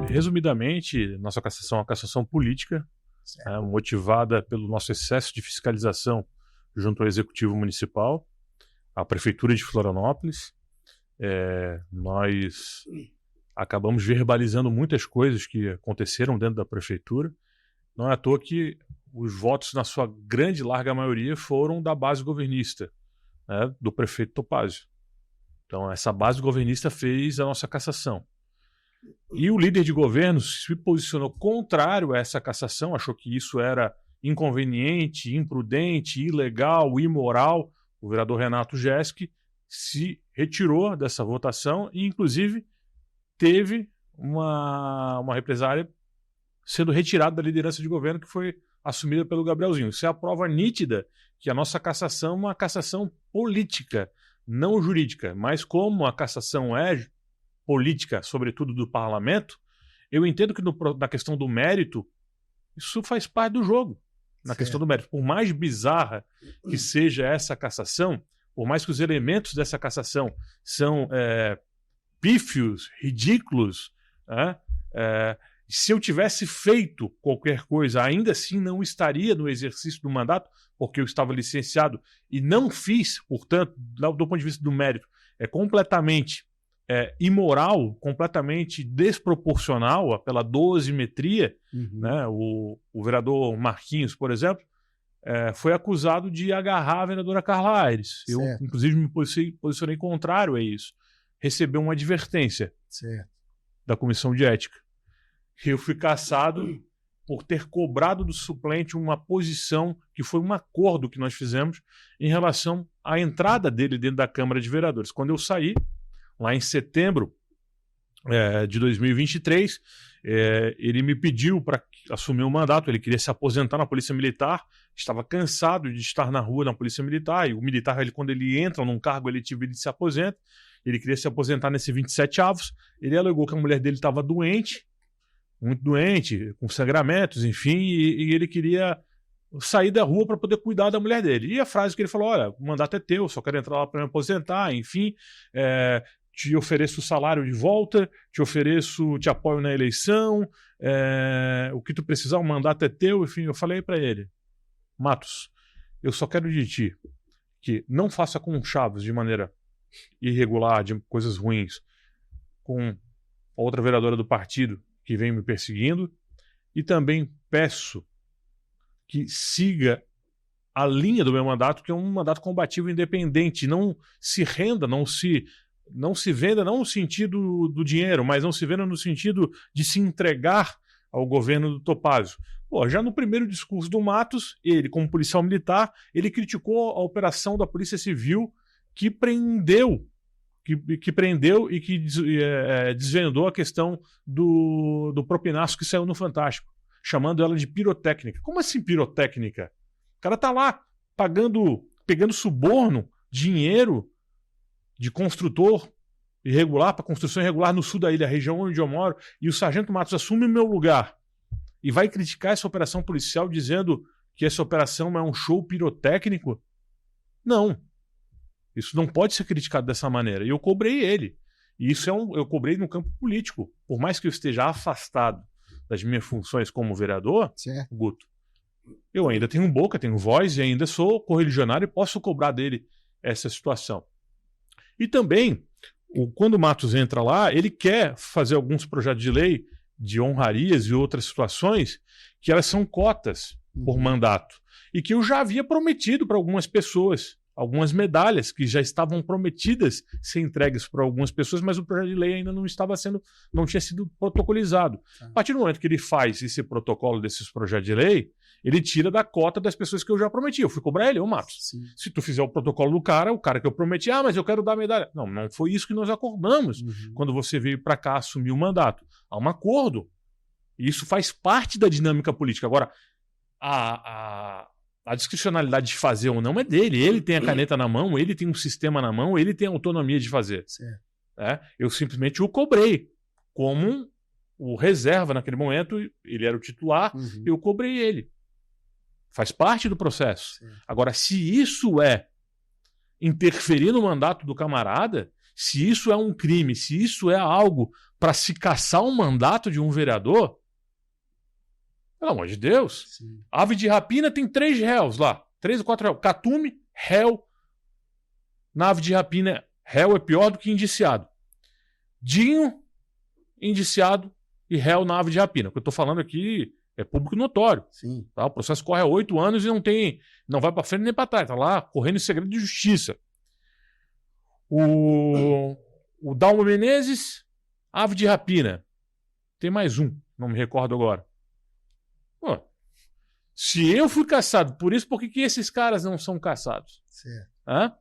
Resumidamente, nossa cassação é uma cassação política, motivada pelo nosso excesso de fiscalização junto ao Executivo Municipal, à Prefeitura de Florianópolis. Nós acabamos verbalizando muitas coisas que aconteceram dentro da Prefeitura. Não é à toa que os votos, na sua grande larga maioria, foram da base governista, né, do prefeito Topázio. Então, essa base governista fez a nossa cassação. E o líder de governo se posicionou contrário a essa cassação, achou que isso era inconveniente, imprudente, ilegal, imoral. O vereador Renato Jeske se retirou dessa votação e, inclusive, teve uma represália sendo retirado da liderança de governo que foi assumida pelo Gabrielzinho. Isso é a prova nítida que a nossa cassação é uma cassação política, não jurídica. Mas como a cassação é política, sobretudo do parlamento, eu entendo que na questão do mérito, isso faz parte do jogo. Na questão do mérito. Por mais bizarra que seja essa cassação, por mais que os elementos dessa cassação são pífios, ridículos, se eu tivesse feito qualquer coisa, ainda assim não estaria no exercício do mandato, porque eu estava licenciado e não fiz, portanto, do ponto de vista do mérito, é completamente imoral, completamente desproporcional pela dosimetria. Né? O vereador Marquinhos, por exemplo, foi acusado de agarrar a vereadora Carla Aires. Eu, inclusive, me posicionei contrário a isso. Recebeu uma advertência da Comissão de Ética. Eu fui cassado por ter cobrado do suplente uma posição que foi um acordo que nós fizemos em relação à entrada dele dentro da Câmara de Vereadores. Quando eu saí, lá em setembro de 2023, ele me pediu para assumir o mandato. Ele queria se aposentar na Polícia Militar, estava cansado de estar na rua na Polícia Militar, e o militar, quando ele entra num cargo eletivo, ele se aposenta. Ele queria se aposentar nesse 27avos. Ele alegou que a mulher dele estava doente, muito doente, com sangramentos, enfim, e ele queria sair da rua para poder cuidar da mulher dele. E a frase que ele falou: olha, o mandato é teu, só quero entrar lá para me aposentar, enfim, te ofereço o salário de volta, te apoio na eleição, o que tu precisar, o mandato é teu. Enfim, eu falei para ele: Matos, eu só quero de ti que não faça conchavos de maneira irregular, de coisas ruins, com a outra vereadora do partido que vem me perseguindo, e também peço que siga a linha do meu mandato, que é um mandato combativo independente. Não se renda, não se venda, não no sentido do dinheiro, mas não se venda no sentido de se entregar ao governo do Topázio. Já no primeiro discurso do Matos, ele, como policial militar, ele criticou a operação da Polícia Civil que prendeu e que desvendou a questão do propinaço que saiu no Fantástico, chamando ela de pirotécnica. Como assim pirotécnica? O cara tá lá pegando suborno, dinheiro de construtor irregular para construção irregular no sul da ilha, região onde eu moro, e o sargento Matos assume o meu lugar e vai criticar essa operação policial dizendo que essa operação é um show pirotécnico? Não. Isso não pode ser criticado dessa maneira. E eu cobrei ele. E isso eu cobrei no campo político. Por mais que eu esteja afastado das minhas funções como vereador, Guto, eu ainda tenho boca, tenho voz e ainda sou correligionário e posso cobrar dele essa situação. E também, quando o Matos entra lá, ele quer fazer alguns projetos de lei de honrarias e outras situações que elas são cotas por mandato. E que eu já havia prometido para algumas pessoas. Algumas medalhas que já estavam prometidas ser entregues para algumas pessoas, mas o projeto de lei ainda não tinha sido protocolizado. A partir do momento que ele faz esse protocolo desses projetos de lei, ele tira da cota das pessoas que eu já prometi. Eu fui cobrar ele, Matos. Se tu fizer o protocolo do cara, o cara que eu prometi, mas eu quero dar a medalha. Não foi isso que nós acordamos quando você veio para cá assumir o mandato. Há um acordo. E isso faz parte da dinâmica política. Agora, a discricionalidade de fazer ou não é dele. Ele tem a caneta na mão, ele tem um sistema na mão, ele tem a autonomia de fazer. Eu simplesmente o cobrei como o reserva naquele momento. Ele era o titular, eu cobrei ele. Faz parte do processo. Agora, se isso é interferir no mandato do camarada, se isso é um crime, se isso é algo para se cassar um mandato de um vereador, pelo amor de Deus. Sim. Ave de rapina tem 3 réus lá. 3 ou 4 réus. Catume, réu. Na ave de rapina, réu é pior do que indiciado. Dinho, indiciado e réu na ave de rapina. O que eu estou falando aqui é público notório. Sim. Tá? O processo corre há 8 anos e não vai para frente nem para trás. Está lá correndo em segredo de justiça. O Dalmo Menezes, ave de rapina. Tem mais um, não me recordo agora. Pô, se eu fui caçado por isso, por que esses caras não são caçados? Certo. Hã?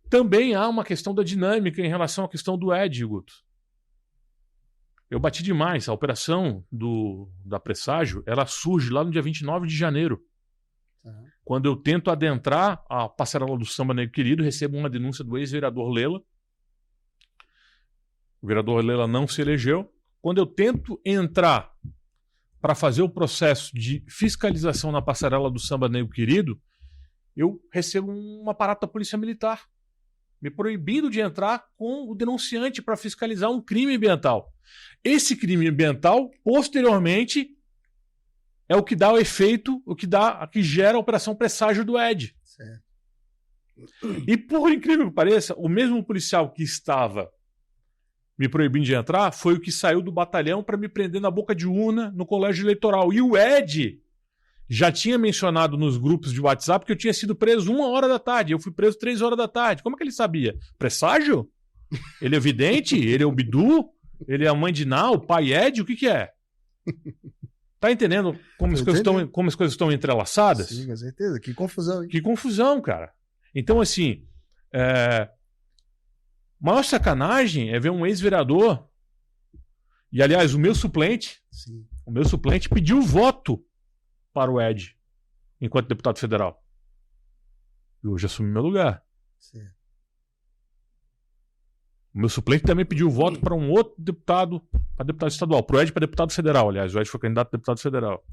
Também há uma questão da dinâmica em relação à questão do Ed, Guto. Eu bati demais. A operação da Presságio, ela surge lá no dia 29 de janeiro. Uhum. Quando eu tento adentrar a passarela do Samba Negro Querido, recebo uma denúncia do ex-vereador Lela. O vereador Lela não se elegeu. Quando eu tento entrar para fazer o processo de fiscalização na passarela do Samba Negro Querido, eu recebo um aparato da Polícia Militar, me proibindo de entrar com o denunciante para fiscalizar um crime ambiental. Esse crime ambiental, posteriormente, é o que dá o efeito, que gera a Operação Presságio do Ed. Certo. E por incrível que pareça, o mesmo policial que estava me proibindo de entrar foi o que saiu do batalhão para me prender na boca de urna no colégio eleitoral. E o Ed já tinha mencionado nos grupos de WhatsApp que eu tinha sido preso 1h da tarde. Eu fui preso 3h da tarde. Como é que ele sabia? Presságio? Ele é vidente? Ele é o Bidu? Ele é a mãe de Ná? O pai Ed? O que é? Tá entendendo como as coisas estão entrelaçadas? Sim, com certeza. Que confusão, hein? Que confusão, cara. Então, assim, maior sacanagem é ver um ex-vereador, e aliás, o meu suplente pediu voto para o Ed, enquanto deputado federal. E hoje assumi meu lugar. Certo. O meu suplente também pediu voto para um outro deputado, para deputado estadual, para o Ed para deputado federal, aliás, o Ed foi candidato a deputado federal.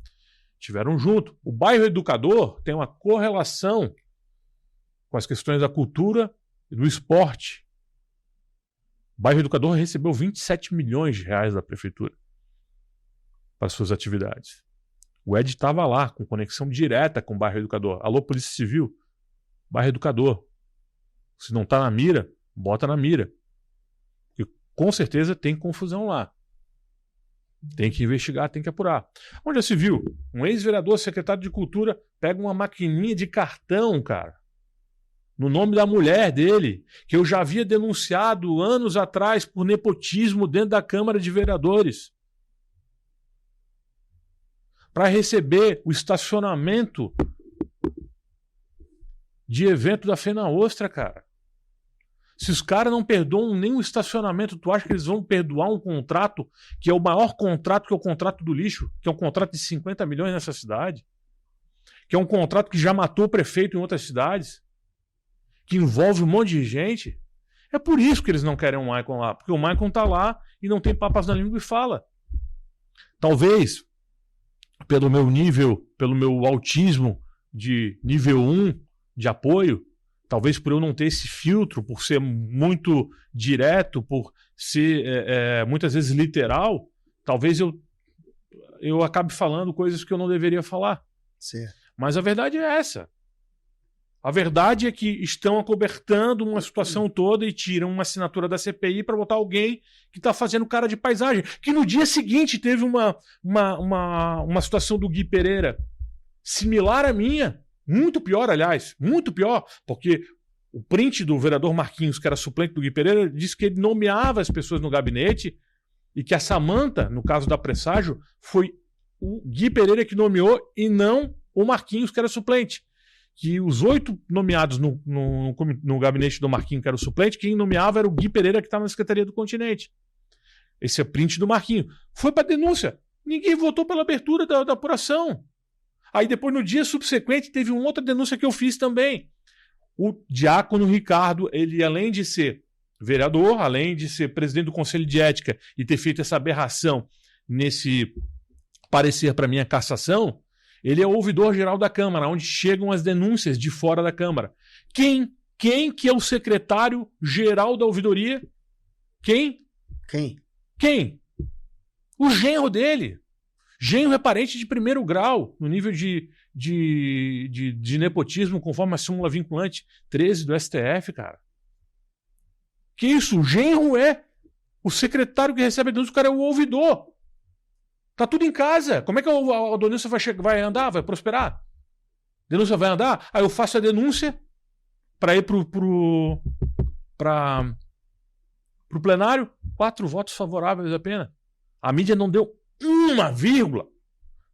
Tiveram junto. O bairro Educador tem uma correlação com as questões da cultura e do esporte. O bairro Educador recebeu 27 milhões de reais da prefeitura para suas atividades. O Ed estava lá, com conexão direta com o bairro Educador. Alô, Polícia Civil, bairro Educador. Se não está na mira, bota na mira. E com certeza tem confusão lá. Tem que investigar, tem que apurar. Onde já se viu? Um ex-vereador, secretário de Cultura, pega uma maquininha de cartão, cara, no nome da mulher dele, que eu já havia denunciado anos atrás por nepotismo dentro da Câmara de Vereadores, para receber o estacionamento de evento da FenaOstra, cara. Se os caras não perdoam nem o estacionamento, tu acha que eles vão perdoar um contrato que é o maior contrato, que é o contrato do lixo, que é um contrato de 50 milhões nessa cidade, que é um contrato que já matou o prefeito em outras cidades, que envolve um monte de gente? É por isso que eles não querem o Maicon lá, porque o Maicon tá lá e não tem papas na língua e fala. Talvez, pelo meu nível, pelo meu autismo de nível 1 de apoio, talvez por eu não ter esse filtro, por ser muito direto, por ser muitas vezes literal, talvez eu acabe falando coisas que eu não deveria falar. Certo. Mas a verdade é essa. A verdade é que estão acobertando uma situação toda e tiram uma assinatura da CPI para botar alguém que está fazendo cara de paisagem. Que no dia seguinte teve uma situação do Gui Pereira similar à minha. Muito pior, aliás. Muito pior. Porque o print do vereador Marquinhos, que era suplente do Gui Pereira, disse que ele nomeava as pessoas no gabinete e que a Samanta, no caso da Presságio, foi o Gui Pereira que nomeou e não o Marquinhos, que era suplente. Que os 8 nomeados no gabinete do Marquinhos, que era o suplente, quem nomeava era o Gui Pereira, que estava na Secretaria do Continente. Esse é print do Marquinhos. Foi para denúncia. Ninguém votou pela abertura da apuração. Aí depois, no dia subsequente, teve uma outra denúncia que eu fiz também. O diácono Ricardo, ele além de ser vereador, além de ser presidente do Conselho de Ética e ter feito essa aberração nesse parecer para minha cassação, ele é o ouvidor geral da Câmara, onde chegam as denúncias de fora da Câmara. Quem Quem que é o secretário-geral da ouvidoria? Quem? O genro dele. Genro é parente de primeiro grau, no nível de nepotismo, conforme a súmula vinculante 13 do STF, cara. Que isso? O genro é o secretário que recebe a denúncia, o cara é o ouvidor. Tá tudo em casa. Como é que a denúncia vai andar? Vai prosperar? A denúncia vai andar? Aí eu faço a denúncia para ir pro plenário, 4 votos favoráveis apenas. A mídia não deu uma vírgula.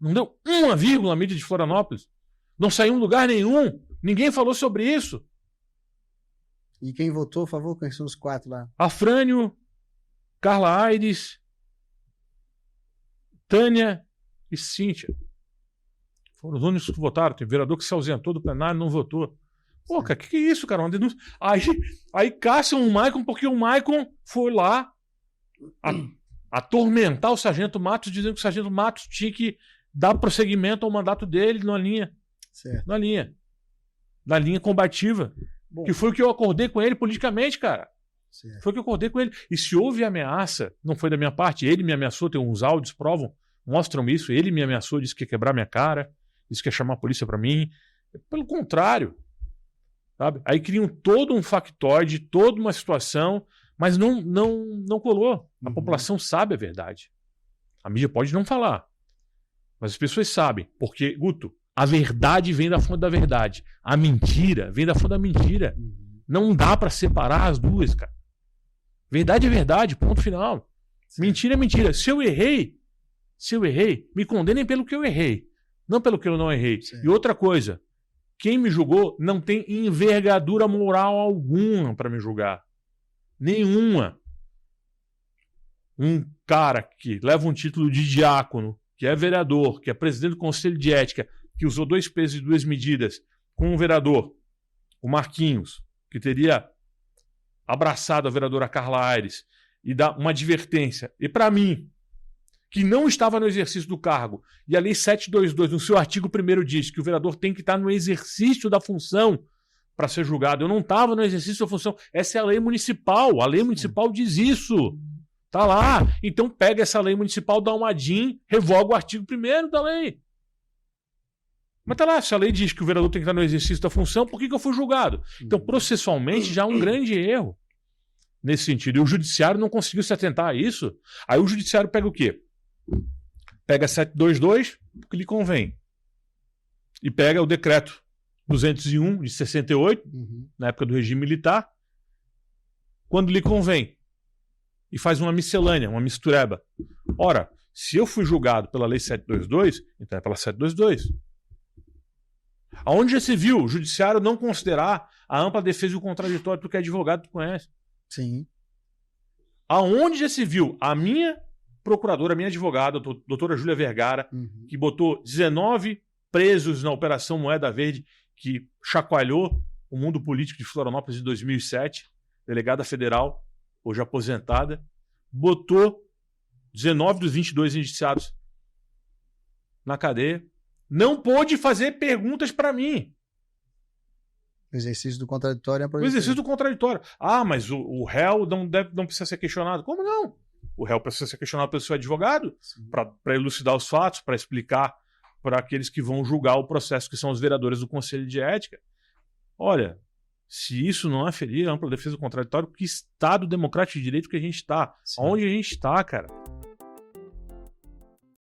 Não deu uma vírgula a mídia de Florianópolis. Não saiu em lugar nenhum. Ninguém falou sobre isso. E quem votou a favor? Quem são os 4 lá? Afrânio, Carla Aires, Tânia e Cíntia. Foram os únicos que votaram. Tem vereador que se ausentou do plenário e não votou. Pô, cara, que é isso, cara? Uma denúncia. Aí caçam o Maicon porque o Maicon foi lá atormentar o Sargento Matos, dizendo que o Sargento Matos tinha que dar prosseguimento ao mandato dele na linha. Certo. Na linha combativa. Bom. Que foi o que eu acordei com ele politicamente, cara. Certo. Foi o que eu acordei com ele. E se houve ameaça, não foi da minha parte, ele me ameaçou, tem uns áudios, mostram isso, ele me ameaçou, disse que ia quebrar minha cara, disse que ia chamar a polícia pra mim. Pelo contrário. Sabe? Aí criam todo um factoide, toda uma situação, mas não colou. A população sabe a verdade. A mídia pode não falar, mas as pessoas sabem. Porque, Guto, a verdade vem da fonte da verdade. A mentira vem da fonte da mentira. Não dá pra separar as duas, cara. Verdade é verdade, ponto final. Sim. Mentira é mentira. Se eu errei, me condenem pelo que eu errei, não pelo que eu não errei. Sim. E outra coisa, quem me julgou não tem envergadura moral alguma para me julgar. Nenhuma. Um cara que leva um título de diácono, que é vereador, que é presidente do Conselho de Ética, que usou 2 pesos e 2 medidas com um vereador, o Marquinhos, que teria abraçado a vereadora Carla Aires e dar uma advertência. E para mim, que não estava no exercício do cargo, e a Lei 722, no seu artigo 1º, diz que o vereador tem que estar no exercício da função para ser julgado. Eu não estava no exercício da função. Essa é a lei municipal. A lei municipal diz isso. Tá lá. Então pega essa lei municipal, dá uma DIN, revoga o artigo 1º da lei. Mas tá lá, se a lei diz que o vereador tem que estar no exercício da função, por que eu fui julgado? Então, processualmente, já há um grande erro nesse sentido. E o judiciário não conseguiu se atentar a isso. Aí o judiciário pega o quê? Pega 722, que lhe convém. E pega o decreto 201 de 68, na época do regime militar, quando lhe convém. E faz uma miscelânea, uma mistureba. Ora, se eu fui julgado pela Lei 722, então é pela 722. Aonde já se viu o judiciário não considerar a ampla defesa e o contraditório, porque é advogado, tu conhece? Sim. Aonde já se viu a minha procuradora, a minha advogada, a doutora Júlia Vergara, que botou 19 presos na Operação Moeda Verde, que chacoalhou o mundo político de Florianópolis em 2007, delegada federal, hoje aposentada, botou 19 dos 22 indiciados na cadeia, não pôde fazer perguntas para mim. O exercício do contraditório é o exercício do contraditório. Ah, mas o réu não precisa ser questionado. Como não? O réu precisa ser questionado pelo seu advogado para elucidar os fatos, para explicar para aqueles que vão julgar o processo, que são os vereadores do Conselho de Ética. Olha, se isso não é ferir a ampla defesa do contraditório, que Estado democrático de direito que a gente está? Onde a gente está, cara?